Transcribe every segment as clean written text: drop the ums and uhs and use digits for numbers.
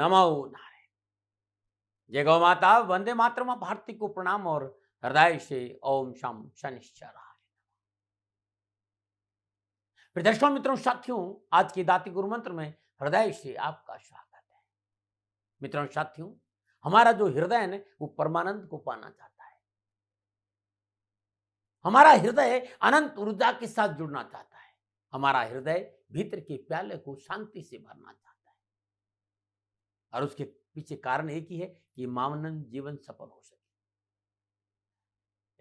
नमो नारायण। जय गौ माता, वंदे मातरम। भारती को प्रणाम और हृदय से ओम शम शनिश्चराय। दर्शकों, मित्रों, साथियों, आज की दाती गुरु मंत्र में हृदय से आपका स्वागत है। मित्रों, साथियों, हमारा जो हृदय है वो परमानंद को पाना चाहता है। हमारा हृदय अनंत ऊर्जा के साथ जुड़ना चाहता है। हमारा हृदय भीतर के प्याले को शांति से भरना चाहता है और उसके पीछे कारण एक ही है कि मानव जीवन सफल हो सके।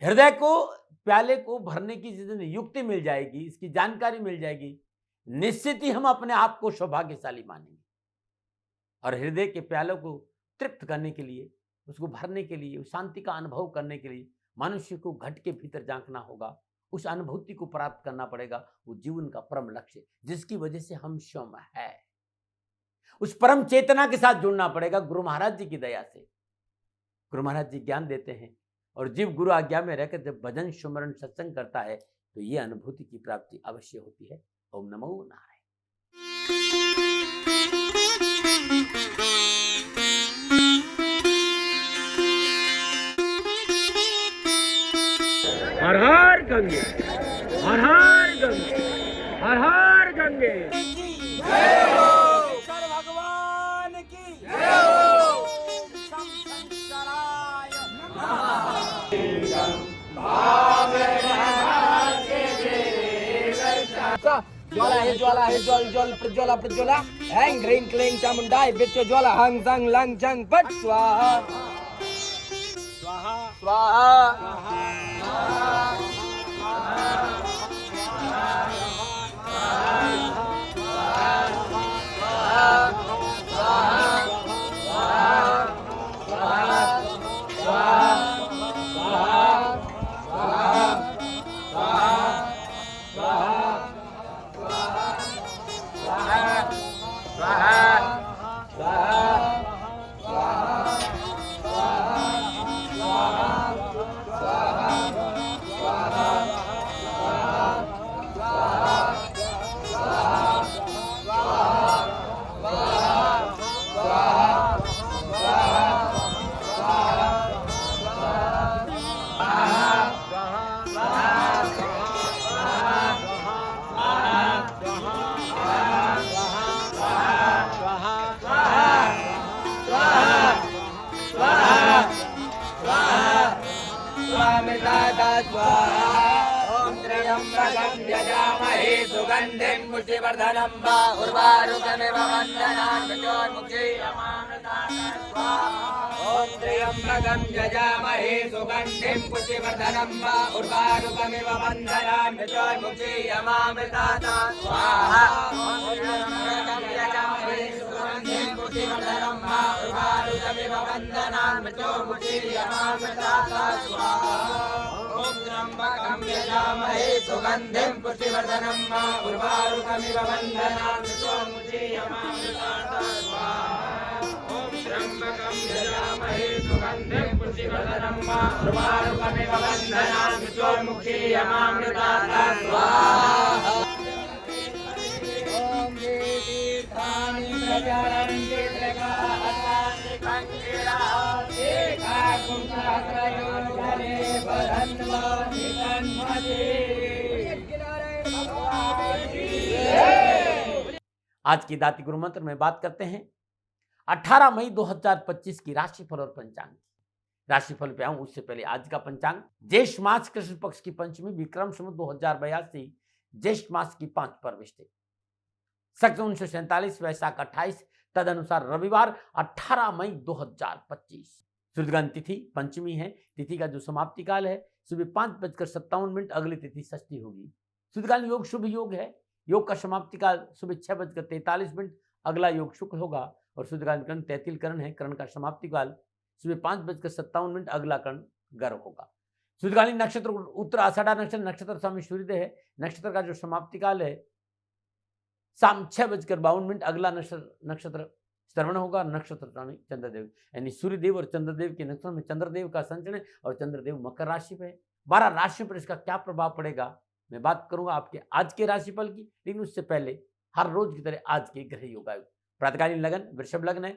हृदय को प्याले को भरने की जितनी युक्ति मिल जाएगी, इसकी जानकारी मिल जाएगी, निश्चित ही हम अपने आप को सौभाग्यशाली मानेंगे। और हृदय के प्यालों को तृप्त करने के लिए, उसको भरने के लिए, शांति का अनुभव करने के लिए मनुष्य को घट के भीतर झांकना होगा। उस अनुभूति को प्राप्त करना पड़ेगा। वो जीवन का परम लक्ष्य जिसकी वजह से हम स्वयं है, उस परम चेतना के साथ जुड़ना पड़ेगा। गुरु महाराज जी की दया से गुरु महाराज जी ज्ञान देते हैं और जीव गुरु आज्ञा में रहकर जब भजन सुमरण सत्संग करता है तो ये अनुभूति की प्राप्ति अवश्य होती है। ओम नमो नारायण। हर हर गंगे, हर हर गंगे, हर हर गंगे। जय हो शंकर भगवान की जय हो। शम शंकराय ज्वाला है, ज्वाला है, ज्वाल ज्वाल प्रज्वाला प्रज्वाला। हैंग ह्रीं क्लीं चामुंडाय बिच्च ज्वाला हंग संग लंग चंग पट स्वाहा स्वाहा स्वाहा। ओम त्र्यंबकं यजामहे सुगंधिं पुष्टिवर्धनं वा उर्वारुकमिव वन्दनान् मृत्योर्मुक्षीयमामृतात् स्वाहा। ओम त्र्यंबकं यजामहे सुगंधिं पुष्टिवर्धनं वा उर्वारुकमिव वन्दनान् मृत्योर्मुक्षीयमामृतात् स्वाहा। ओम त्र्यंबकं यजामहे सुगंधिं पुष्टिवर्धनं वा उर्वारुकमिव वन्दनान् मृत्योर्मुक्षीयमामृतात् स्वाहा। ओम त्र्यंबकं यजामहे सुगंधिं पुष्टिवर्धनं वा उर्वारुकमिव वन्दनान् मृत्योर्मुक्षीयमामृतात् स्वाहा। ओम त्र्यंबकं यजामहे सुगंधिं पुष्टिवर्धनं वा उर्वारुकमिव वन्दनान् मृत्योर्मुक्षीयमामृतात् स्वाहा। ओम ये तीर्थानि प्रचरन्ति त्रिकालानि कंकिरा एकाकुं सहस्रयोगरे बधन्वा नितन्मते। आज की दाती गुरु मंत्र में बात करते हैं 18 मई 2025 की राशिफल और पंचांग की। राशिफल पे आऊं उससे पहले आज का पंचांग। ज्येष्ठ मास कृष्ण पक्ष की पंचमी विक्रम संवत 2082 ज्येष्ठ मास की 5 परविष्टि सक्त 1947 वैशाख 28 तदनुसार रविवार 18 मई 2025। सूर्यग्रहण तिथि पंचमी है। तिथि का जो समाप्ति काल है सुबह 5:57। अगली तिथि षष्ठी होगी। सूर्यग्रहण योग शुभ योग है। योग का समाप्ति काल सुबह 6:43। अगला योग शुक्ल होगा और सूर्यग्रहण करण तैतिल करण है। करण का समाप्ति काल सुबह 5:57। अगला करण गर्भ होगा। सूर्यग्रहणी नक्षत्र उत्तर आषाढ़ा नक्षत्र, नक्षत्र स्वामी सूर्यदेव है। नक्षत्र का जो समाप्ति काल है शाम 6:52। अगला नक्षत्र श्रवण होगा। नक्षत्र स्वामी चंद्रदेव, यानी सूर्यदेव और चंद्रदेव के नक्षत्र में चंद्रदेव का संचरण है और चंद्रदेव मकर राशि पे है। 12 राशियों पर इसका क्या प्रभाव पड़ेगा मैं बात करूंगा आपके आज के राशिफल की, लेकिन उससे पहले हर रोज की तरह आज के ग्रह योगायोग। प्रातःकालीन लगन वृषभ लग्न है,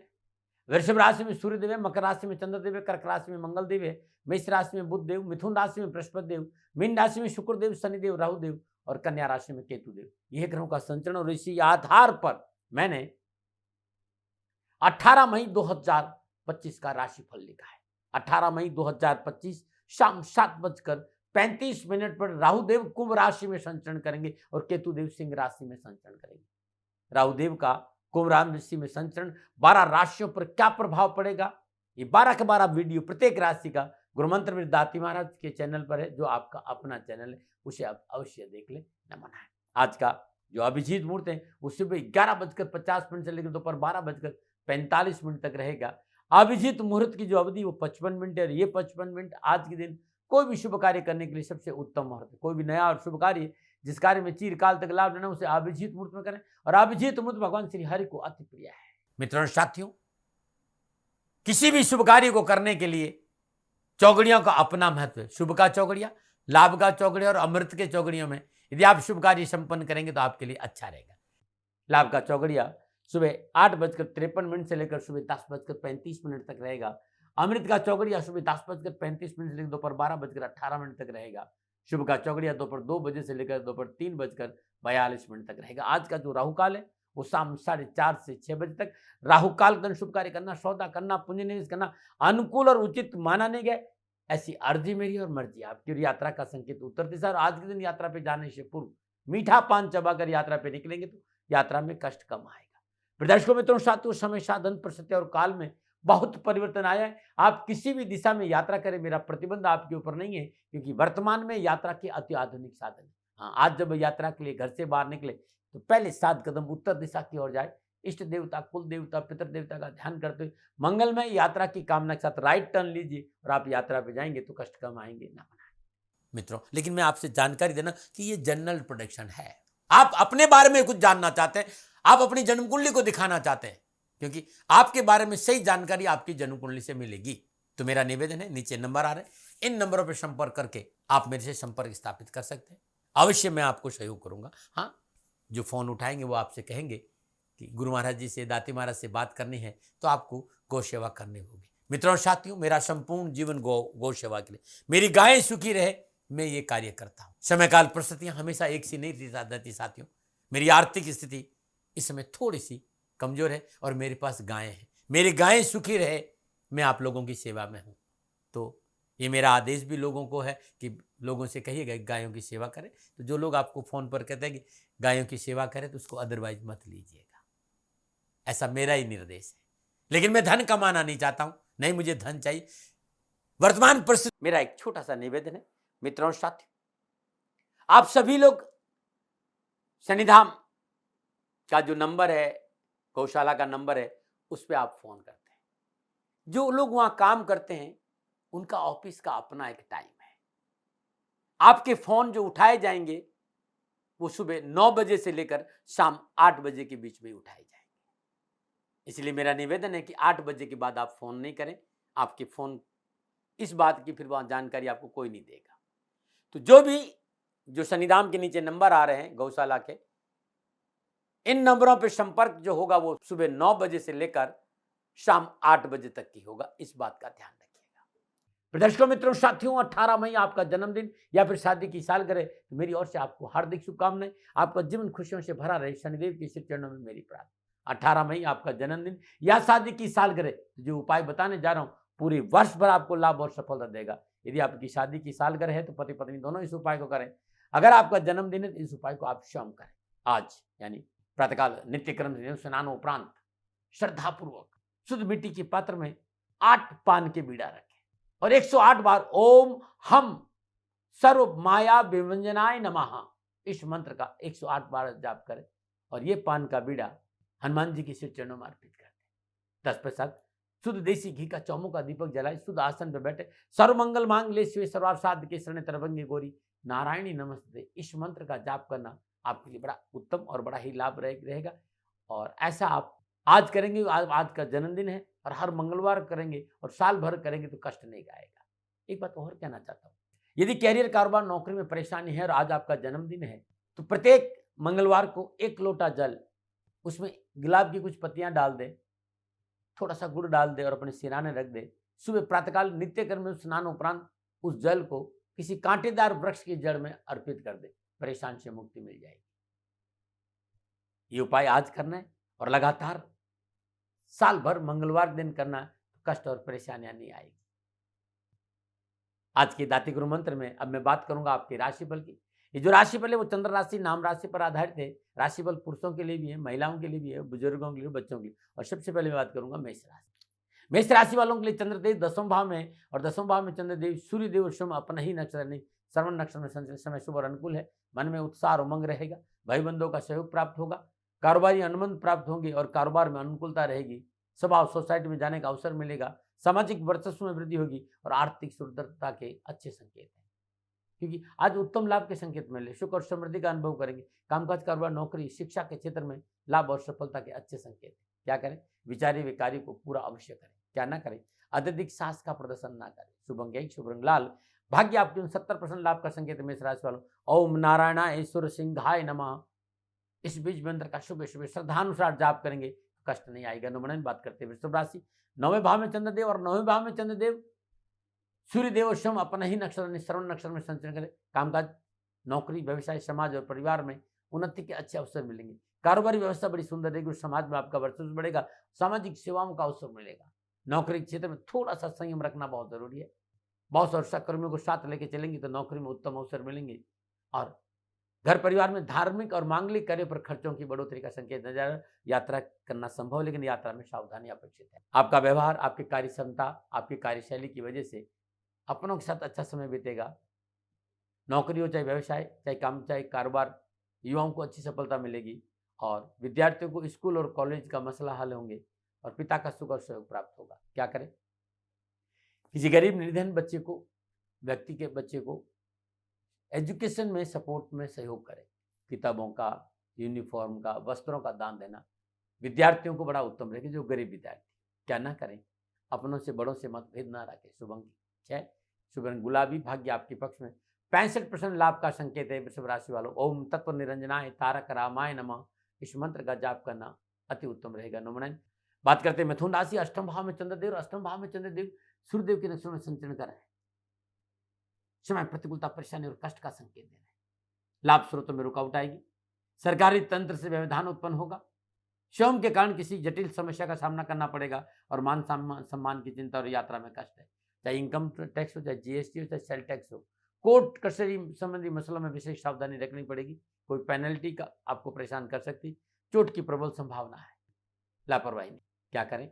वृषभ राशि में सूर्यदेव है, मकर राशि में चंद्रदेव है, कर्क राशि में मंगल देव है, मेष राशि में बुध देव, मिथुन राशि में बृहस्पति देव, मीन राशि में शुक्रदेव, शनिदेव, राहुदेव और कन्या राशि में केतु देव। यह ग्रहों का संचरण और इसी आधार पर मैंने 18 मई 2025 का राशिफल लिखा है। 18 मई 2025 शाम 7:35 पर राहुदेव कुंभ राशि में संचरण करेंगे और केतुदेव सिंह राशि में संचरण करेंगे। राहुदेव का कुंभ राशि में संचरण 12 राशियों पर क्या प्रभाव पड़ेगा, ये 12 के 12 वीडियो प्रत्येक राशि का गुरुमंत्र में दाती महाराज के चैनल पर है, जो आपका अपना चैनल है, उसे आप अवश्य देख ले। नमन है। आज का जो अभिजीत मुहूर्त है वो सुबह 11:50 से लेकर दोपहर 12:45 तक रहेगा। अभिजीत मुहूर्त की जो अवधि वो 55 मिनट है और ये 55 मिनट आज के दिन कोई भी शुभ कार्य करने के लिए सबसे उत्तम मुहूर्त है। कोई भी नया और शुभ कार्य जिस कार्य में चिरकाल तक लाभ लेना उसे अभिजीत मुहूर्त में करें और अभिजीत मुहूर्त भगवान श्री हरि को अति प्रिय है। मित्रों साथियों, किसी भी शुभ कार्य को करने के लिए चौगड़ियों का अपना महत्व है। शुभ का चौगड़िया, लाभ का चौगड़िया और अमृत के चौगड़ियों में यदि आप शुभ कार्य संपन्न करेंगे तो आपके लिए अच्छा रहेगा। लाभ का चौगड़िया सुबह 8:53 से लेकर सुबह 10:35 तक रहेगा। अमृत का चौगड़िया सुबह 10:35 से लेकर दोपहर 12:18 तक रहेगा। शुभ का चौगड़िया दोपहर 2 बजे से लेकर दोपहर 3:42 तक रहेगा। आज का जो राहु काल है वो शाम 4:30 से 6 बजे तक। राहु काल का शुभ कार्य करना, सौदा करना, पुण्य निवेश करना अनुकूल और उचित माना नहीं गया। ऐसी अर्जी मेरी और मर्जी आपकी। और यात्रा का संकेत उत्तर दिशा और आज के दिन यात्रा पे जाने से पूर्व मीठा पान चबाकर यात्रा पे निकलेंगे तो यात्रा में कष्ट कम आएगा। प्रदर्शकों मित्रों साथियों, समय साधन परिस्थिति और काल में बहुत परिवर्तन आया है। आप किसी भी दिशा में यात्रा करें, मेरा प्रतिबंध आपके ऊपर नहीं है, क्योंकि वर्तमान में यात्रा के अति आधुनिक साधन है। हाँ, आज जब यात्रा के लिए घर से बाहर निकले तो पहले 7 कदम उत्तर दिशा की ओर जाए। इष्ट देवता, कुल देवता, पितर देवता का ध्यान करते हुए मंगलमय यात्रा की कामना के साथ राइट टर्न लीजिए और आप यात्रा पे जाएंगे तो कष्ट कम आएंगे ना बनाए। मित्रों, लेकिन मैं आपसे जानकारी देना कि ये जनरल प्रोडिक्शन है। आप अपने बारे में कुछ जानना चाहते हैं, आप अपनी जन्म कुंडली को दिखाना चाहते हैं, क्योंकि आपके बारे में सही जानकारी आपकी जन्म कुंडली से मिलेगी, तो मेरा निवेदन है, नीचे नंबर आ रहे हैं, इन नंबरों पर संपर्क करके आप मेरे से संपर्क स्थापित कर सकते हैं। अवश्य मैं आपको सहयोग करूंगा। हाँ, जो फोन उठाएंगे वो आपसे कहेंगे कि गुरु महाराज जी से, दाती महाराज से बात करनी है तो आपको गौ सेवा करनी होगी। मित्रों साथियों, मेरा संपूर्ण जीवन गौ सेवा के लिए, मेरी गायें सुखी रहे, मैं ये कार्य करता हूँ। समय काल परिस्थितियां हमेशा एक सी नहीं रहती साथियों। मेरी आर्थिक स्थिति इस समय थोड़ी सी कमजोर है और मेरे पास गायें हैं। मेरी गायें सुखी रहे, मैं आप लोगों की सेवा में हूँ। तो ये मेरा आदेश भी लोगों को है कि लोगों से कहिएगा गायों की सेवा करें। तो जो लोग आपको फोन पर कहते हैं कि गायों की सेवा करें तो उसको अदरवाइज मत लीजिएगा, ऐसा मेरा ही निर्देश है। लेकिन मैं धन कमाना नहीं चाहता हूं, नहीं मुझे धन चाहिए। वर्तमान परिस्थिति, मेरा एक छोटा सा निवेदन है मित्रों साथियों, आप सभी लोग शनिधाम का जो नंबर है, गौशाला का नंबर है, उस पर आप फोन करते हैं। जो लोग वहां काम करते हैं उनका ऑफिस का अपना एक टाइम है। आपके फोन जो उठाए जाएंगे वो सुबह 9 बजे से लेकर शाम 8 बजे के बीच में उठाए जाएंगे। इसलिए मेरा निवेदन है कि 8 बजे के बाद आप फोन नहीं करें। आपके फोन इस बात की फिर वहां जानकारी आपको कोई नहीं देगा। तो जो शनिधाम के नीचे नंबर आ रहे हैं गौशाला के, इन नंबरों पर संपर्क जो होगा वो सुबह 9 बजे से लेकर शाम 8 बजे तक की होगा। इस बात का ध्यान रखिएगा। प्रदर्शकों मित्रों साथियों, 18 मई आपका जन्मदिन या फिर शादी की सालगिरह, तो मेरी ओर से आपको हार्दिक शुभकामनाएं। आपका जीवन खुशियों से भरा रहे, शनिदेव के श्री चरणों में मेरी प्रार्थना। 18 मई आपका जन्मदिन या शादी की सालगिरह, जो उपाय बताने जा रहा हूं पूरे वर्ष भर आपको लाभ और सफलता देगा। यदि आपकी शादी की सालगिरह है तो पति पत्नी दोनों इस उपाय को करें। अगर आपका जन्मदिन है तो इस उपाय को आप स्वयं करें। आज यानी प्रातःकाल नित्य क्रम से स्नान उपरांत श्रद्धापूर्वक शुद्ध मिट्टी के पात्र में 8 पान के बीड़ा रखें और 108 बार ओम हम सर्व माया विवंजनाय नमः इस मंत्र का 108 बार जाप करें और ये पान का बीड़ा हनुमान जी के श्री चरणों में अर्पित कर दें। तत्पश्चात शुद्ध देसी घी का चौमुखा दीपक जलाए, शुद्ध आसन पर बैठे, सर्वमंगल मांगल्ये शिवे सर्वार्थ साधके के शरण्य त्र्यंबके गौरी नारायणी नमस्ते, इस मंत्र का जाप करना आपके लिए बड़ा उत्तम और बड़ा ही लाभ रहेगा। और ऐसा आप आज करेंगे, आज का जन्मदिन है और हर मंगलवार करेंगे और साल भर करेंगे तो कष्ट नहीं आएगा। एक बात और कहना चाहता हूँ, यदि कैरियर, कारोबार, नौकरी में परेशानी है और आज आपका जन्मदिन है तो प्रत्येक मंगलवार को 1 लोटा जल, उसमें गुलाब की कुछ पत्तियां डाल दें, थोड़ा सा गुड़ डाल दे और अपने सिराने रख दे। सुबह प्रातःकाल नित्य कर्म में स्नान उपरांत उस जल को किसी कांटेदार वृक्ष की जड़ में अर्पित कर दे, परेशान से मुक्ति मिल जाएगी। ये उपाय आज करना है और लगातार साल भर मंगलवार दिन करना, तो कष्ट और परेशानियां नहीं आएगी। आज के दाती गुरु मंत्र में अब मैं बात करूंगा आपके राशिफल की। ये जो राशिफल है वो चंद्र राशि नाम राशि पर आधारित है। राशिफल पुरुषों के लिए भी है, महिलाओं के लिए भी है, बुजुर्गों के लिए, बच्चों के लिए। और सबसे पहले मैं बात करूंगा मेष राशि। मेष राशि वालों के लिए चंद्रदेव 10वें भाव में, और 10वें भाव में चंद्रदेव सूर्यदेव और शुभ अपना ही नक्षत्र नहीं श्रवण नक्षत्र में संचरण, समय शुभ और अनुकूल है। मन में उत्साह और उमंग रहेगा, भाई बंधुओं का सहयोग प्राप्त होगा, कारोबारी अनुबंध प्राप्त होंगे और कारोबार में अनुकूलता रहेगी। सभा सोसाइटी में जाने का अवसर मिलेगा, सामाजिक वर्चस्व में वृद्धि होगी और आर्थिक सुदृढ़ता के अच्छे संकेत हैं, क्योंकि आज उत्तम लाभ के संकेत मिले। सुख और समृद्धि का अनुभव करेंगे। कामकाज, कारोबार, नौकरी, शिक्षा के क्षेत्र में लाभ और सफलता के अच्छे संकेत हैं। क्या करें? विचारी हुए कार्य को पूरा अवश्य करें। क्या ना करें? अत्यधिक साहस का प्रदर्शन ना करें। शुभ अंक शुभ रंग लाल। भाग्य आपके 70% लाभ का संकेत मेष राशि वालों। ओम नारायणाय सिंहाय नमः इस बीज मंत्र का शुभ शुभ श्रद्धानुसार जाप करेंगे, कष्ट नहीं आएगा। नमन बात करते हैं वृषभ राशि। 9वें भाव में चंद्रदेव और 9वें भाव में चंद्रदेव सूर्यदेव और शम अपना ही नक्षत्र श्रवण नक्षत्र में संचरण करें। कामकाज, नौकरी, व्यवसाय, समाज और परिवार में उन्नति के अच्छे अवसर मिलेंगे। कारोबारी व्यवस्था बड़ी सुंदर रहेगी। समाज में आपका वर्चस्व बढ़ेगा, सामाजिक सेवाओं का अवसर मिलेगा। नौकरी के क्षेत्र में थोड़ा सा संयम रखना बहुत जरूरी है। बहुत और सहकर्मियों को साथ लेके चलेंगे तो नौकरी में उत्तम अवसर मिलेंगे। और घर परिवार में धार्मिक और मांगलिक कार्य पर खर्चों की बढ़ोतरी का संकेत नजर आ रहा है। यात्रा करना संभव, लेकिन यात्रा में सावधानी अपेक्षित है। आपका व्यवहार, आपकी कार्य क्षमता, आपकी कार्यशैली की वजह से अपनों के साथ अच्छा समय बीतेगा। नौकरी हो चाहे व्यवसाय, चाहे काम, चाहे कारोबार, युवाओं को अच्छी सफलता मिलेगी और विद्यार्थियों को स्कूल और कॉलेज का मसला हल होंगे और पिता का सुख और सहयोग प्राप्त होगा। क्या करें? किसी गरीब निर्धन बच्चे को, व्यक्ति के बच्चे को एजुकेशन में सपोर्ट में सहयोग करें। किताबों का, यूनिफॉर्म का, वस्त्रों का दान देना विद्यार्थियों को बड़ा उत्तम रहेगा, जो गरीब विद्यार्थी। क्या ना करें? अपनों से बड़ों से मतभेद ना रखें। शुभ अंक 6 शुभ रंग गुलाबी। भाग्य आपके पक्ष में। 65% लाभ का संकेत है वृषभ राशि वालों। ओम तत्व निरंजनाय तारक रामाय नमः इस मंत्र का जाप करना अति उत्तम रहेगा। नमन बात करते हैं मिथुन राशि। 8वें भाव में चंद्रदेव, 8वें भाव में चंद्रदेव सूर्यदेव के नक्षत्र में संचरण कर रहे हैं। समय प्रतिकूलता, परेशानी और कष्ट का संकेत दे रहे हैं। लाभ स्रोतों में रुकावट आएगी। सरकारी तंत्र से व्यवधान उत्पन्न होगा। श्रम के कारण किसी जटिल समस्या का सामना करना पड़ेगा और मान सम्मान की चिंता और यात्रा में कष्ट है। चाहे इनकम टैक्स हो, चाहे जीएसटी हो, चाहे सेल टैक्स हो, कोर्ट कचहरी संबंधी मसलों में विशेष सावधानी रखनी पड़ेगी। कोई पेनल्टी का आपको परेशान कर सकती। चोट की प्रबल संभावना है। लापरवाही नहीं। क्या करें?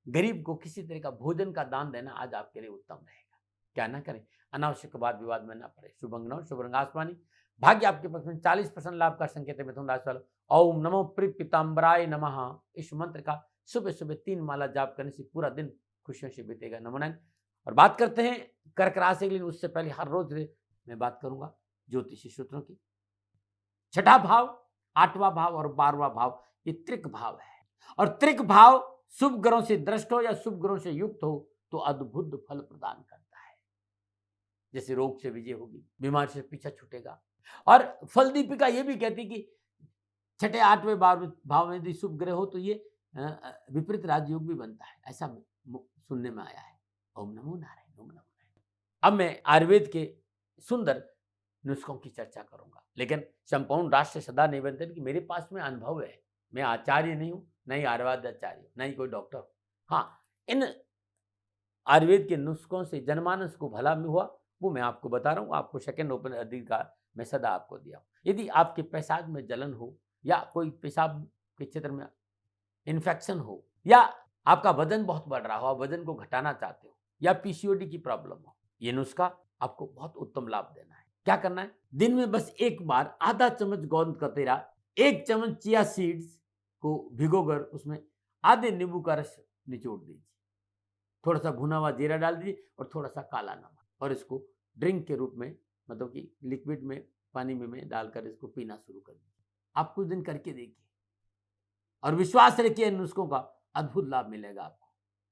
गरीब को किसी तरह का भोजन का दान देना आज आपके लिए उत्तम रहेगा। क्या ना करें? अनावश्यक वाद विवाद में न पड़े। शुभ अंक 9 शुभ रंग आसमानी। भाग्य आपके पक्ष में। 40% लाभ का संकेत है मिथुन राशि वालों। ओम नमो प्रीपिताम्बराय नमः इस मंत्र का सुबह सुबह 3 माला जाप करने से पूरा दिन खुशियों से बीतेगा। नमन। और बात करते हैं कर्क राशि के लिए। उससे पहले हर रोज मैं बात करूंगा ज्योतिषी सूत्रों की। 6ठा भाव, 8वां भाव और 12वां भाव ये त्रिक भाव है, और त्रिक भाव शुभ ग्रहों से दृष्ट हो या शुभ ग्रहों से युक्त हो तो अद्भुत फल प्रदान करता है। जैसे रोग से विजय होगी, बीमारी से पीछा छूटेगा। और फल दीपिका ये भी कहती कि 6ठे 8वें भाव में यदि शुभ ग्रह हो तो ये विपरीत राजयोग भी बनता है, ऐसा सुनने में आया है। ओम नमो नारायण, ओम नमो नारायण। अब मैं आयुर्वेद के सुंदर नुस्खों की चर्चा करूंगा, लेकिन संपूर्ण राष्ट्र सदा निवेदन कि मेरे पास में अनुभव है। मैं आचार्य नहीं हूं, नहीं आयुर्वेद आचार्य, नहीं कोई डॉक्टर हूं। हाँ, इन आयुर्वेद के नुस्खों से जनमानस को भला में हुआ वो मैं आपको बता रहा हूँ। आपको सेकंड ओपन अधिकार मैं सदा आपको दिया हूँ। यदि आपके पेशाब में जलन हो या कोई पेशाब के क्षेत्र में इन्फेक्शन हो या आपका वजन बहुत बढ़ रहा हो, आप वजन को घटाना चाहते हो या पीसीओडी की प्रॉब्लम हो, ये नुस्खा आपको बहुत उत्तम लाभ देना है। क्या करना है? दिन में बस एक बार आधा चम्मच गोंद कतीरा, 1 चम्मच चिया सीड्स को भिगोकर उसमें आधे नींबू का रस निचोड़ दीजिए, थोड़ा सा भुना हुआ जीरा डाल दीजिए और थोड़ा सा काला नमक, और इसको ड्रिंक के रूप में, मतलब कि लिक्विड में, पानी में डालकर इसको पीना शुरू कर दीजिए। आप कुछ दिन करके देखिए और विश्वास रखिए इन नुस्खों का अद्भुत लाभ मिलेगा आपको।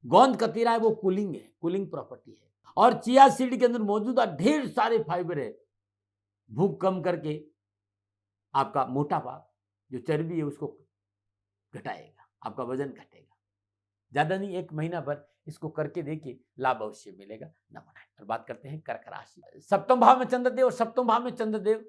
गोंद कतीरा है वो कूलिंग है, कूलिंग प्रॉपर्टी है, और चिया सीड के अंदर मौजूदा ढेर सारे फाइबर है। भूख कम करके आपका मोटापा, जो चर्बी है उसको घटाएगा, आपका वजन घटेगा। ज्यादा नहीं, 1 महीना भर इसको करके देखिए, लाभ अवश्य मिलेगा, न बनाए। और बात करते हैं कर्क राशि। सप्तम भाव में चंद्रदेव और सप्तम भाव में चंद्रदेव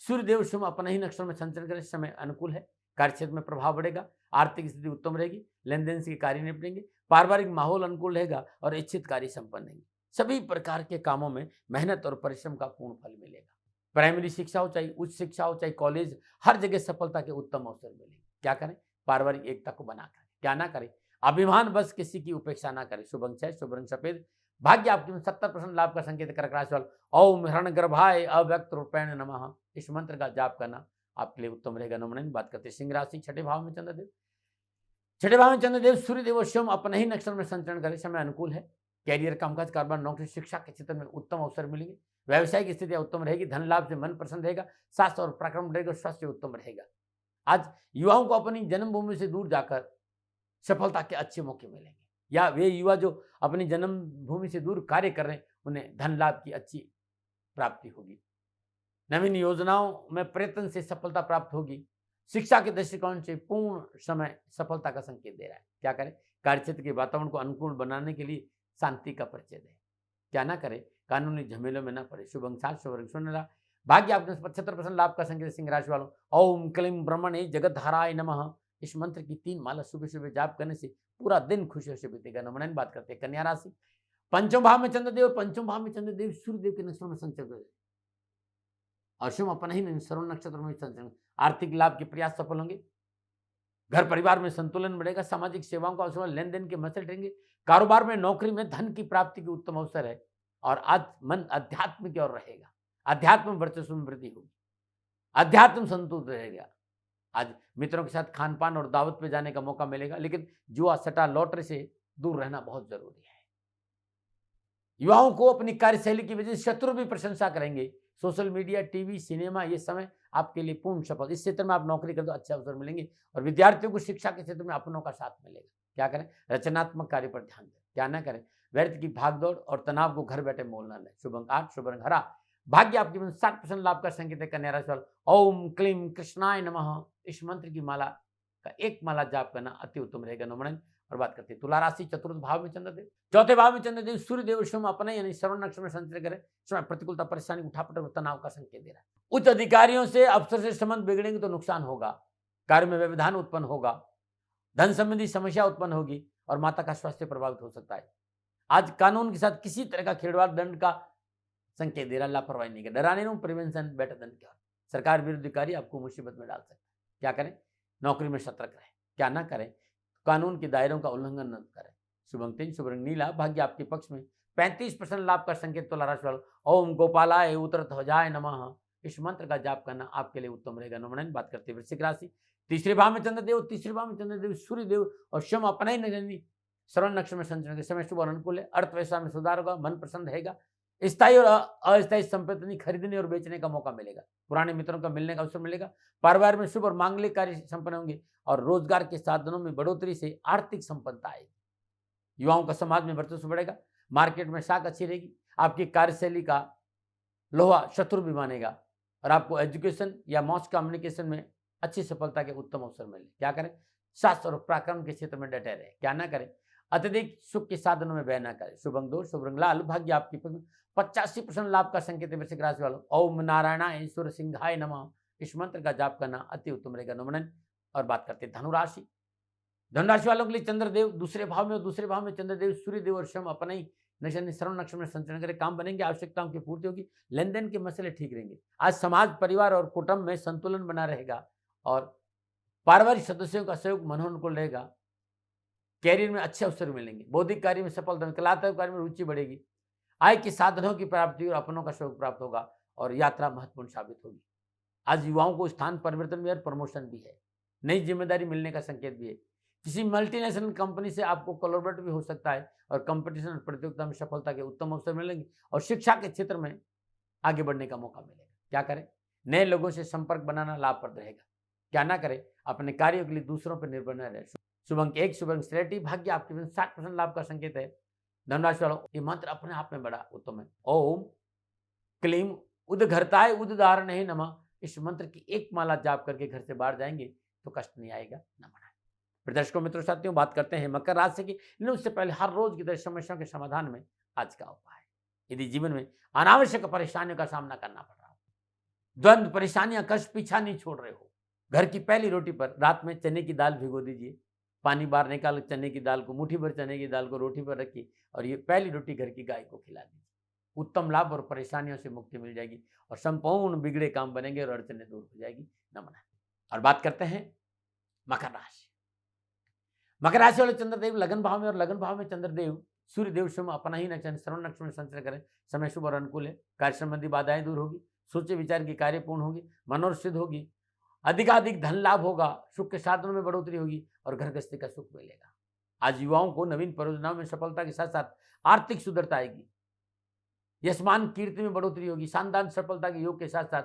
सूर्यदेव शुभ अपना ही नक्षत्र में संचरण करें, समय अनुकूल है, कार्यक्षेत्र में प्रभाव बढ़ेगा, आर्थिक स्थिति उत्तम रहेगी, लेन देन से कार्य निपटेंगे, पारिवारिक माहौल अनुकूल रहेगा और इच्छित कार्य संपन्न होंगे। सभी प्रकार के कामों में मेहनत और परिश्रम का पूर्ण फल मिलेगा। प्राइमरी शिक्षा हो चाहे उच्च शिक्षा हो चाहे कॉलेज, हर जगह सफलता के उत्तम अवसर मिलेंगे। क्या करें? पारिवारिक एकता को बना करें। क्या ना करें? अभिमान बस किसी की उपेक्षा ना करें। शुभ अंक 6, शुभ रंग सफेद, भाग्य आपके में 70% लाभ का संकेत कर्क राशि वाले। ओम हिरण्य गर्भाय अव्यक्त रूपेण नमः, इस मंत्र का जाप करना आपके लिए उत्तम रहेगा। नमन बात करते हैं सिंह राशि, छठे भाव में चंद्रदेव। छठे भाव में चंद्रदेव सूर्यदेव और शिव अपने ही नक्षत्र में संचरण करें, समय अनुकूल है, कैरियर, कामकाज, कारोबार, नौकरी, शिक्षा के क्षेत्र में उत्तम अवसर मिलेंगे, व्यवसायिक स्थितियां उत्तम रहेगी, धन लाभ से मन प्रसन्न रहेगा, स्वास्थ्य और पराक्रम रहेगा, स्वास्थ्य उत्तम रहेगा। आज युवाओं को अपनी जन्मभूमि से दूर जाकर सफलता के अच्छे मौके मिलेंगे, या वे युवा जो अपनी जन्मभूमि से दूर कार्य कर रहे हैं उन्हें धन लाभ की अच्छी प्राप्ति होगी। नवीन योजनाओं में प्रयत्न से सफलता प्राप्त होगी। शिक्षा के दृष्टिकोण से पूर्ण समय सफलता का संकेत दे रहा है। क्या करें? कार्यक्षेत्र के वातावरण को अनुकूल बनाने के लिए शांति का परिचय दें। क्या ना करें? कानूनी झमेलों में न पड़े। शुभ अंक 7, शुभ रंग सुनहरा, भाग्य आपके 75% लाभ का संकेत सिंह राशि वालों। ओम क्लीं ब्रह्मणे जगतधाराय नमः, इस मंत्र की 3 माला सुबह सुबह जाप करने से पूरा दिन खुशियों से बीतेगा। नमन बात करते हैं कन्या राशि। पंचम भाव में चंद्रदेव, पंचम भाव में चंद्रदेव सूर्यदेव के नक्षत्र में संचरण और शुभ अपना ही श्रवण नक्षत्र में संचरण। आर्थिक लाभ के प्रयास सफल होंगे, घर परिवार में संतुलन बढ़ेगा, सामाजिक सेवाओं का अवसर, लेन देन के मसले रहेंगे, कारोबार में, नौकरी में धन की प्राप्ति के उत्तम अवसर है। और आज मन अध्यात्म की ओर रहेगा, अध्यात्म वर्चस्व में वृद्धि होगी, अध्यात्म संतुलित रहेगा। आज मित्रों के साथ खान पान और दावत पे जाने का मौका मिलेगा, लेकिन जुआ, सट्टा, लॉटरी से दूर रहना बहुत जरूरी है। युवाओं को अपनी कार्यशैली की वजह से शत्रु भी प्रशंसा करेंगे। सोशल मीडिया, टीवी, सिनेमा, ये समय आपके लिए पूर्ण सफल। इस क्षेत्र में आप नौकरी कर दो, अच्छे अवसर मिलेंगे। और विद्यार्थियों को शिक्षा के क्षेत्र में अपनों का साथ मिलेगा। क्या करें? रचनात्मक कार्य पर ध्यान दें। क्या ना करें? व्यर्थ की भागदौड़ और तनाव को घर बैठे मोल न लें। शुभ अंक 8, शुभ रंग हरा, भाग्य आपके 60% लाभ का संकेत है कन्या राशि वालों। ओम क्लीं कृष्णाय नमः, इस मंत्र की माला का 1 माला जाप करना अति उत्तम रहेगा। नमन। और बात करते हैं तुला राशि, चतुर्थ भाव में चंद्रदेव, चौथे भाव में चंद्रदेव सूर्यदेव शुभ अपने यानी श्रवण नक्षत्र में संचरण करें, समय प्रतिकूलता, परेशानी, उठापटक और तनाव का संकेत दे रहा है। उच्च अधिकारियों से, अफसर से संबंध बिगड़ेंगे तो नुकसान होगा, कार्य में व्यवधान उत्पन्न होगा, धन संबंधी समस्या उत्पन्न होगी और माता का स्वास्थ्य प्रभावित हो सकता है। आज कानून के साथ किसी तरह का खेड़वाड़, दंड का संकेत दे रहा, लापरवाही नहीं कर, डराने no prevention better than cure. सरकार विरुद्ध कार्य आपको मुसीबत में डाल सकता है। क्या करें? नौकरी में सतर्क रहें। क्या ना करें? कानून के दायरों का उल्लंघन न करें। शुभ अंक 3, शुभ रंग नीला, भाग्य आपके पक्ष में 35% लाभ का संकेत तुला राशि वालों। ओम गोपालाय उत्तरध्वजाय नमः, इस मंत्र का जाप करना आपके लिए उत्तम रहेगा। नमन। बात करते हैं वृश्चिक राशि, तीसरे भाव में चंद्रदेव, तीसरे भाव में चंद्रदेव सूर्यदेव और शम अपना ही श्रवण नक्षत्र में संचरण के समय शुभ और अनुकूल है, अर्थव्यवस्था में सुधार होगा, मन प्रसन्न रहेगा, स्थायी और अस्थायी संपत्ति खरीदने और बेचने का मौका मिलेगा, पुराने मित्रों का मिलने का अवसर मिलेगा, परिवार में शुभ और मांगलिक कार्य संपन्न होंगे और रोजगार के साधनों में बढ़ोतरी से आर्थिक संपन्नता आएगी। युवाओं का समाज में वर्चस्व बढ़ेगा, मार्केट में साख अच्छी रहेगी, आपकी कार्यशैली का लोहा शत्रु भी मानेगा और आपको एजुकेशन या मॉस कम्युनिकेशन में अच्छी सफलता के उत्तम अवसर मिले। क्या करें? शास्त्र और पराक्रम के क्षेत्र में डटे रहे। क्या ना करें? अत्यधिक सुख के साधनों में व्यय न करें। शुभ अंक 2, शुभ रंग लाल, भाग्य आपकी 85% लाभ का संकेत है वृश्चिक राशि वालों। ओम नारायणाय सुर सिंहाय नमः, इस मंत्र का जाप करना अति उत्तम रहेगा। नमन। और बात करते हैं धनुराशि, धनुराशि वालों के लिए चंद्रदेव दूसरे भाव में और दूसरे भाव में चंद्रदेव सूर्यदेव और शम अपने ही श्रवण नक्षत्र में संचरण करें, काम बनेंगे, आवश्यकताओं की पूर्ति होगी, लेन देन के मसले ठीक रहेंगे। आज समाज, परिवार और कुटुंब में संतुलन बना रहेगा और पारिवारिक सदस्यों का सहयोग मनोनुकूल रहेगा। कैरियर में अच्छे अवसर मिलेंगे, बौद्धिक कार्य में सफलता, कलात्मक कार्य में रुचि बढ़ेगी, आय के साधनों की प्राप्ति और अपनों का सहयोग प्राप्त होगा और यात्रा महत्वपूर्ण साबित होगी। आज युवाओं को स्थान परिवर्तन भी और प्रमोशन भी है, नई जिम्मेदारी मिलने का संकेत भी है। किसी मल्टीनेशनल कंपनी से आपको कोलैबोरेट भी हो सकता है और कंपटीशन और प्रतियोगिता में सफलता के उत्तम अवसर मिलेंगे और शिक्षा के क्षेत्र में आगे बढ़ने का मौका मिलेगा। क्या करें? नए लोगों से संपर्क बनाना लाभप्रद रहेगा। क्या ना करें? अपने कार्यों के लिए दूसरों पर निर्भर न रहे। शुभ अंक 1, शुभ अंक स्लेटी, भाग्य आपके 60% लाभ का संकेत है धनुराशि वालों। ये मंत्र अपने आप में बड़ा उत्तम है। ओम क्लीं उद्घरताय उद्धारणहे नमः, इस मंत्र की 1 माला जाप करके घर से बाहर जाएंगे तो कष्ट नहीं आएगा, न बनाए। फिर दर्शकों मित्रों साथियों बात करते हैं मकर राशि की, लेकिन उससे पहले हर रोज की तरह समस्याओं के समाधान में आज का उपाय। यदि जीवन में अनावश्यक परेशानियों का सामना करना पड़ रहा हो, द्वंद्व परेशानियां कष्ट पीछा नहीं छोड़ रहे हो, घर की पहली रोटी पर रात में चने की दाल भिगो दीजिए, पानी बाहर निकाल चने की दाल को, मुट्ठी भर चने की दाल को रोटी पर रखिए और ये पहली रोटी घर की गाय को खिला दीजिए। उत्तम लाभ और परेशानियों से मुक्ति मिल जाएगी और संपूर्ण बिगड़े काम बनेंगे और अड़चने दूर हो जाएगी। नमन। और बात करते हैं मकर राशि। मकर राशि वाले चंद्रदेव लगन भाव में, और लगन भाव में चंद्रदेव सूर्यदेव शुभ अपना ही नक्षत्र श्रवण नक्षत्र में संचरण करें। समय शुभ और अनुकूल है, कार्य संबंधी बाधाएं दूर होगी, सोचे विचार की कार्य पूर्ण होगी, मनोरथ सिद्ध होगी, अधिकाधिक धन लाभ होगा, सुख के साधनों में बढ़ोतरी होगी और घर गृहस्थी का सुख मिलेगा। आज युवाओं को नवीन परियोजनाओं में सफलता के साथ साथ आर्थिक सुदृढ़ता आएगी, यशमान कीर्ति में बढ़ोतरी होगी, शानदार सफलता के योग के साथ साथ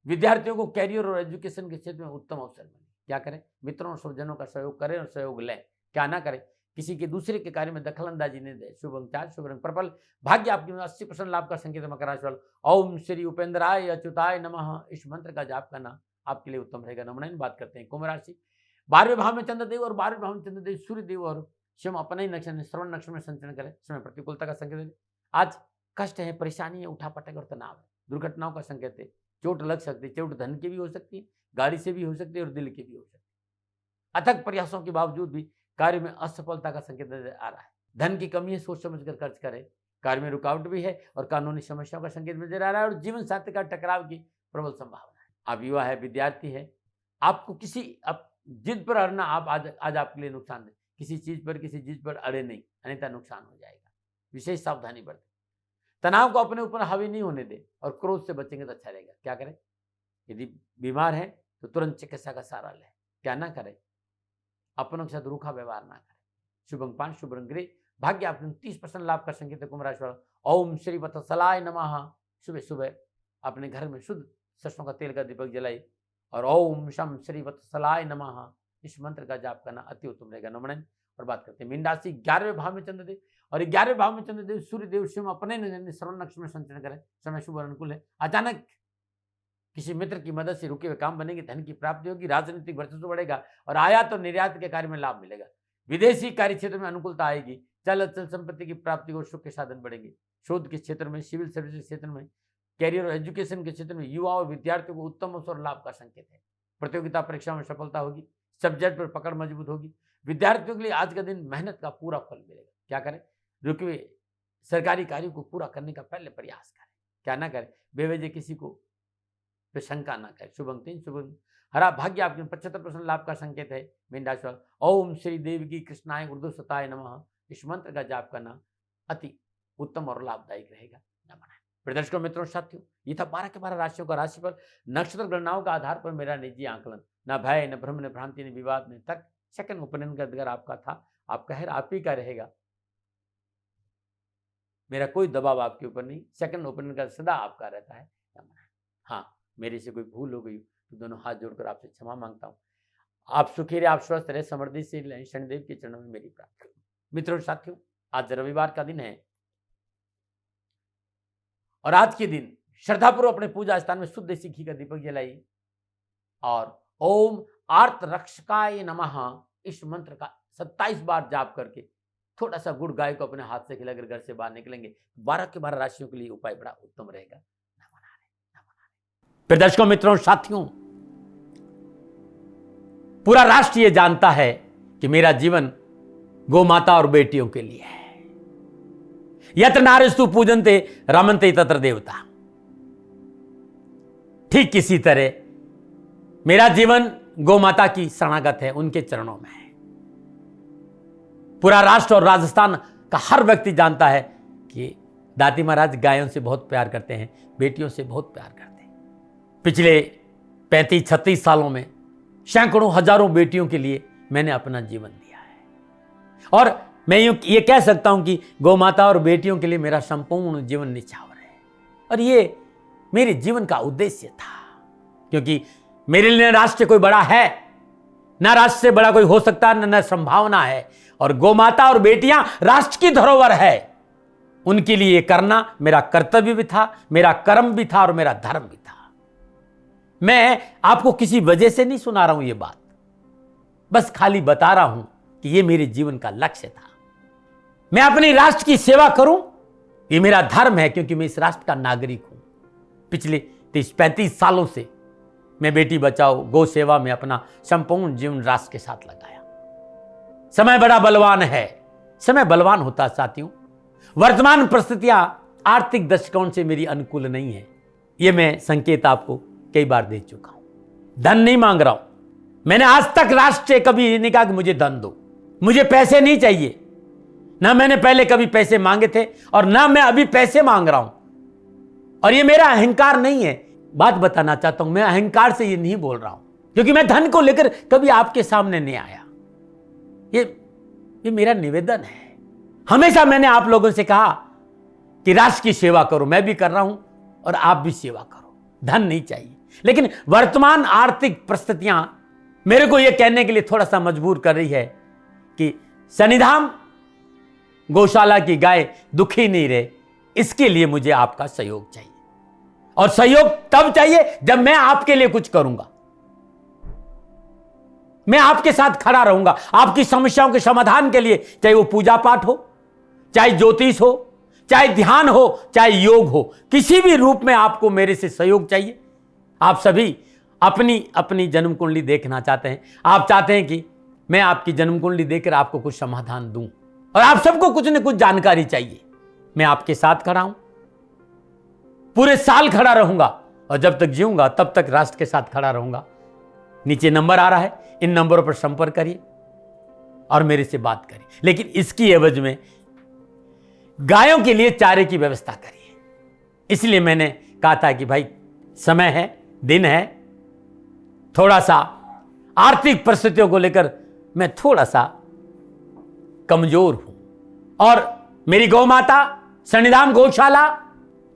विद्यार्थियों को कैरियर और एजुकेशन के क्षेत्र में उत्तम अवसर मिले। क्या करें? मित्रों और स्वजनों का सहयोग करें और सहयोग लें। क्या ना करें? किसी के दूसरे के कार्य में दखलंदाजी नहीं दे। शुभ अंक 4, शुभ रंग पर्पल, भाग्य आपके 80% लाभ का संकेत मकर राशि वाले। ओम श्री उपेंद्राय अच्युताय नमः, इस मंत्र का जाप करना आपके लिए उत्तम रहेगा। नमन। बात करते हैं कुंभ राशि। 12वें भाव में चंद्रदेव और 12वें भाव में चंद्रदेव सूर्यदेव और शिव अपने ही नक्षत्र श्रवण नक्षत्र में संचरण करें। समय प्रतिकूलता का संकेत है। आज कष्ट है, परेशानी है, उठापटक और तनाव है, दुर्घटनाओं का संकेत है, चोट लग सकती है, चोट धन की भी हो सकती है, गाड़ी से भी हो सकती है और दिल की भी हो सकती है। अथक प्रयासों के बावजूद भी कार्य में असफलता का संकेत नजर आ रहा है। धन की कमी है, सोच समझकर खर्च करें। कार्य में रुकावट भी है और कानूनी समस्याओं का संकेत नजर आ रहा है और जीवन साथी का टकराव की प्रबल संभावना है। आप युवा है, विद्यार्थी है, आपको किसी जिद पर अड़ना आज आपके लिए नुकसान है। किसी चीज पर अड़े नहीं, अन्यथा नुकसान हो जाएगा। विशेष सावधानी बरतें। तनाव को अपने ऊपर हावी नहीं होने दें और क्रोध से बचेंगे तो अच्छा रहेगा। क्या करें? यदि बीमार है तो तुरंत चिकित्सा का सहारा लें। क्या ना करें? अपनों के साथ रूखा व्यवहार ना करें। शुभ अंक 5, शुभ रंग ग्रे, भाग्य आपके 30% लाभ का संकेत है कुंभ राशि वाला। ओम श्री वत्सलाय नमः। सुबह सुबह अपने घर में शुद्ध सरसों का तेल का दीपक जलाइए और ओम शम श्री वत्सलाय नमः, इस मंत्र का जाप करना अति उत्तम रहेगा। नमन। और बात करते हैं मीन राशि। 11वें भाव में चंद्रदेव और 11वें भाव में चंद्रदेव सूर्यदेव शिव अपने श्रवण नक्षत्र में संचरण करें। समय शुभ और अनुकूल है। अचानक किसी मित्र की मदद से रुके हुए काम बनेंगे, धन की प्राप्ति होगी, राजनीतिक वर्चस्व बढ़ेगा और आयात और निर्यात के कार्य में लाभ मिलेगा। विदेशी कार्य क्षेत्र में अनुकूलता आएगी। चल अचल संपत्ति की प्राप्ति और सुख के साधन बढ़ेंगे। शोध के क्षेत्र में, सिविल सर्विस के क्षेत्र में, कैरियर और एजुकेशन के क्षेत्र में युवाओं और विद्यार्थियों को उत्तम अवसर और लाभ का संकेत है। प्रतियोगिता परीक्षा में सफलता होगी। सब्जेक्ट पर पकड़ मजबूत होगी। विद्यार्थियों के लिए आज का दिन मेहनत का पूरा फल मिलेगा। क्या करें? रुके हुए सरकारी कार्यों को पूरा करने का पहले प्रयास करें। क्या ना करें? बेवजह किसी को पे शंका ना करें। शुभ अंक 3, शुभ अंक हरा, भाग्य आपके 75% लाभ का संकेत है मीन राशि वाला। ओम श्री देवी कृष्णाय ऊर्ध्वसताय नमः, इस मंत्र का जाप करना अति उत्तम और लाभदायक रहेगा। नमन। दर्शकों मित्रों साथियों, ये था 12 के 12 राशियों का राशिफल। नक्षत्र गणनाओं का आधार पर मेरा निजी आकलन, न भय, न भ्रम, न भ्रांति, न विवाद, न तर्क। सेकंड ओपिनियन का अधिकार आपका था, आपका है, आप ही का रहेगा। मेरा कोई दबाव आपके ऊपर नहीं। सेकंड ओपिनियन का सदा आपका रहता है। हाँ, मेरे से कोई भूल हो गई तो दोनों हाथ जोड़कर आपसे क्षमा मांगता हूँ। आप सुखी रहे, आप स्वस्थ रहे, समृद्धि से रहें, शनिदेव के चरणों में मेरी प्रार्थना। मित्रों साथियों, आज रविवार का दिन है और आज के दिन श्रद्धापूर्वक अपने पूजा स्थान में शुद्ध देसी घी का दीपक जलाइए और ओम आर्त रक्षकाय नमः, इस मंत्र का 27 बार जाप करके थोड़ा सा गुड़ गाय को अपने हाथ से खिलाकर घर से बाहर निकलेंगे। 12 के 12 राशियों के लिए उपाय बड़ा उत्तम रहेगा। फिर दर्शकों मित्रों साथियों, पूरा राष्ट्र ये जानता है कि मेरा जीवन गौ माता और बेटियों के लिए है। यत्र नारीस्तु पूजन्ते रमन्ते तत्र देवता। ठीक किसी तरह मेरा जीवन गौ माता की शरणागत है, उनके चरणों में है। पूरा राष्ट्र और राजस्थान का हर व्यक्ति जानता है कि दादी महाराज गायों से बहुत प्यार करते हैं, बेटियों से बहुत प्यार करते हैं। पिछले 35-36 सालों में सैकड़ों हजारों बेटियों के लिए मैंने अपना जीवन दिया है और मैं ये कह सकता हूं कि गौ माता और बेटियों के लिए मेरा संपूर्ण जीवन निछावर है। और ये मेरे जीवन का उद्देश्य था, क्योंकि मेरे लिए राष्ट्र कोई बड़ा है ना, राष्ट्र से बड़ा कोई हो सकता न संभावना है। और गौ माता और बेटियां राष्ट्र की धरोहर है, उनके लिए ये करना मेरा कर्तव्य भी था, मेरा कर्म भी था और मेरा धर्म भी था। मैं आपको किसी वजह से नहीं सुना रहा हूं ये बात, बस खाली बता रहा हूं कि यह मेरे जीवन का लक्ष्य था। मैं अपने राष्ट्र की सेवा करूं, यह मेरा धर्म है, क्योंकि मैं इस राष्ट्र का नागरिक हूं। पिछले 30-35 सालों से मैं बेटी बचाओ, गौ सेवा में अपना संपूर्ण जीवन राष्ट्र के साथ लगाया। समय बड़ा बलवान है, समय बलवान होता साथियों। वर्तमान परिस्थितियां आर्थिक दृष्टिकोण से मेरी अनुकूल नहीं है, यह मैं संकेत आपको कई बार दे चुका हूं। धन नहीं मांग रहा हूं। मैंने आज तक राष्ट्र से कभी नहीं कहा कि मुझे धन दो, मुझे पैसे नहीं चाहिए। ना मैंने पहले कभी पैसे मांगे थे और ना मैं अभी पैसे मांग रहा हूं। और ये मेरा अहंकार नहीं है। बात बताना चाहता हूं, मैं अहंकार से ये नहीं बोल रहा हूं, क्योंकि मैं धन को लेकर कभी आपके सामने नहीं आया। ये मेरा निवेदन है। हमेशा मैंने आप लोगों से कहा कि राष्ट्र की सेवा करो, मैं भी कर रहा हूं और आप भी सेवा करो। धन नहीं चाहिए, लेकिन वर्तमान आर्थिक परिस्थितियां मेरे को यह कहने के लिए थोड़ा सा मजबूर कर रही है कि सन्निधाम गौशाला की गाय दुखी नहीं रहे, इसके लिए मुझे आपका सहयोग चाहिए। और सहयोग तब चाहिए जब मैं आपके लिए कुछ करूंगा। मैं आपके साथ खड़ा रहूंगा, आपकी समस्याओं के समाधान के लिए, चाहे वो पूजा पाठ हो, चाहे ज्योतिष हो, चाहे ध्यान हो, चाहे योग हो, किसी भी रूप में आपको मेरे से सहयोग चाहिए। आप सभी अपनी अपनी जन्म कुंडली देखना चाहते हैं। आप चाहते हैं कि मैं आपकी जन्म कुंडली देखकर आपको कुछ समाधान दूं, और आप सबको कुछ न कुछ जानकारी चाहिए। मैं आपके साथ खड़ा हूं, पूरे साल खड़ा रहूंगा, और जब तक जीऊंगा तब तक राष्ट्र के साथ खड़ा रहूंगा। नीचे नंबर आ रहा है, इन नंबरों पर संपर्क करिए और मेरे से बात करिए। लेकिन इसकी एवज में गायों के लिए चारे की व्यवस्था करिए। इसलिए मैंने कहा था कि भाई समय है, दिन है, थोड़ा सा आर्थिक परिस्थितियों को लेकर मैं थोड़ा सा कमजोर हूं, और मेरी गौ माता सन्निधाम गौशाला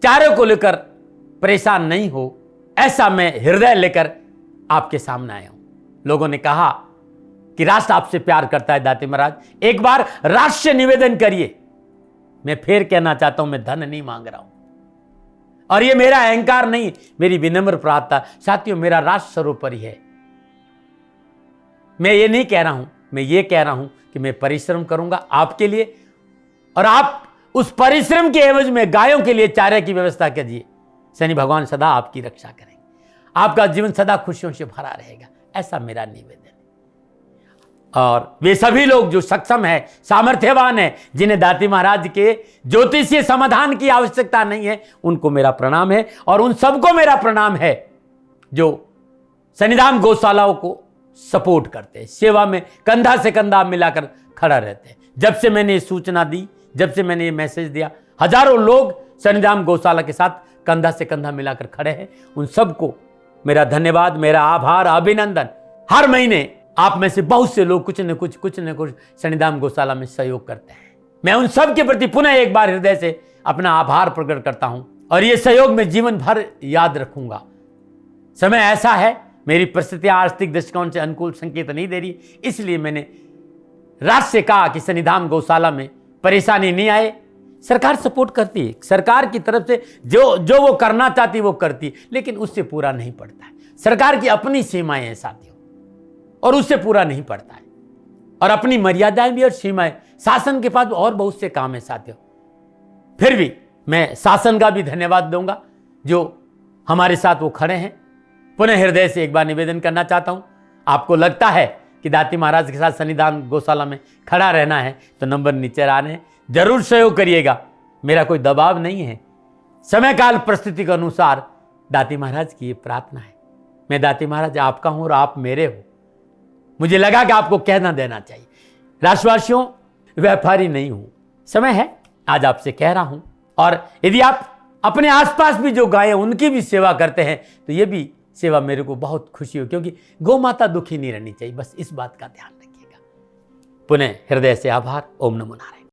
चारे को लेकर परेशान नहीं हो, ऐसा मैं हृदय लेकर आपके सामने आया हूं। लोगों ने कहा कि राष्ट्र आपसे प्यार करता है दाती महाराज, एक बार राष्ट्र से निवेदन करिए। मैं फिर कहना चाहता हूं, मैं धन नहीं मांग रहा हूं, और यह मेरा अहंकार नहीं, मेरी विनम्र प्रार्थना। साथियों, मेरा राष्ट्र सर्वोपरि है। मैं ये नहीं कह रहा हूं, मैं ये कह रहा हूं कि मैं परिश्रम करूंगा आपके लिए, और आप उस परिश्रम के एवज में गायों के लिए चारे की व्यवस्था कीजिए। शनि भगवान सदा आपकी रक्षा करेंगे, आपका जीवन सदा खुशियों से भरा रहेगा, ऐसा मेरा निवेदन है। और वे सभी लोग जो सक्षम है, सामर्थ्यवान है, जिन्हें दाती महाराज के ज्योतिषीय समाधान की आवश्यकता नहीं है, उनको मेरा प्रणाम है। और उन सबको मेरा प्रणाम है जो सन्निधाम गौशालाओं को सपोर्ट करते हैं, सेवा में कंधा से कंधा मिलाकर खड़ा रहते हैं। जब से मैंने ये सूचना दी, जब से मैंने ये मैसेज दिया, हजारों लोग सन्निधाम गौशाला के साथ कंधा से कंधा मिलाकर खड़े हैं। उन सबको मेरा धन्यवाद, मेरा आभार, अभिनंदन। हर महीने आप में से बहुत से लोग कुछ न कुछ सन्निधाम गौशाला में सहयोग करते हैं। मैं उन सब के प्रति पुनः एक बार हृदय से अपना आभार प्रकट करता हूं, और ये सहयोग मैं जीवन भर याद रखूंगा। समय ऐसा है, मेरी परिस्थितियां आर्थिक दृष्टिकोण से अनुकूल संकेत नहीं दे रही, इसलिए मैंने राष्ट्र से कहा कि सन्निधाम गौशाला में परेशानी नहीं आए। सरकार सपोर्ट करती है, सरकार की तरफ से जो वो करना चाहती वो करती, लेकिन उससे पूरा नहीं पड़ता है। सरकार की अपनी सीमाएं हैं साथियों, और उससे पूरा नहीं पड़ता है, और अपनी मर्यादाएं भी और सीमाएं। शासन के पास और बहुत से काम है साथियों। फिर भी मैं शासन का भी धन्यवाद दूंगा जो हमारे साथ वो खड़े हैं। पुनः हृदय से एक बार निवेदन करना चाहता हूं, आपको लगता है कि दाती महाराज के साथ सन्निधान गौशाला में खड़ा रहना है तो नंबर नीचे आ रहे हैं, जरूर सहयोग करिएगा। मेरा कोई दबाव नहीं है, समय काल परिस्थिति के अनुसार दाती महाराज की ये प्रार्थना है। मैं दाती महाराज आपका हूं और आप मेरे हो। मुझे लगा कि आपको कहना देना चाहिए। राष्ट्रवासियों, व्यापारी नहीं हूं, समय है आज आपसे कह रहा हूं। और यदि आप अपने आसपास भी जो गाय हैं उनकी भी सेवा करते हैं तो ये भी सेवा मेरे को बहुत खुशी हो, क्योंकि गौ माता दुखी नहीं रहनी चाहिए। बस इस बात का ध्यान रखिएगा। पुनः हृदय से आभार। ओम नमो नारायण।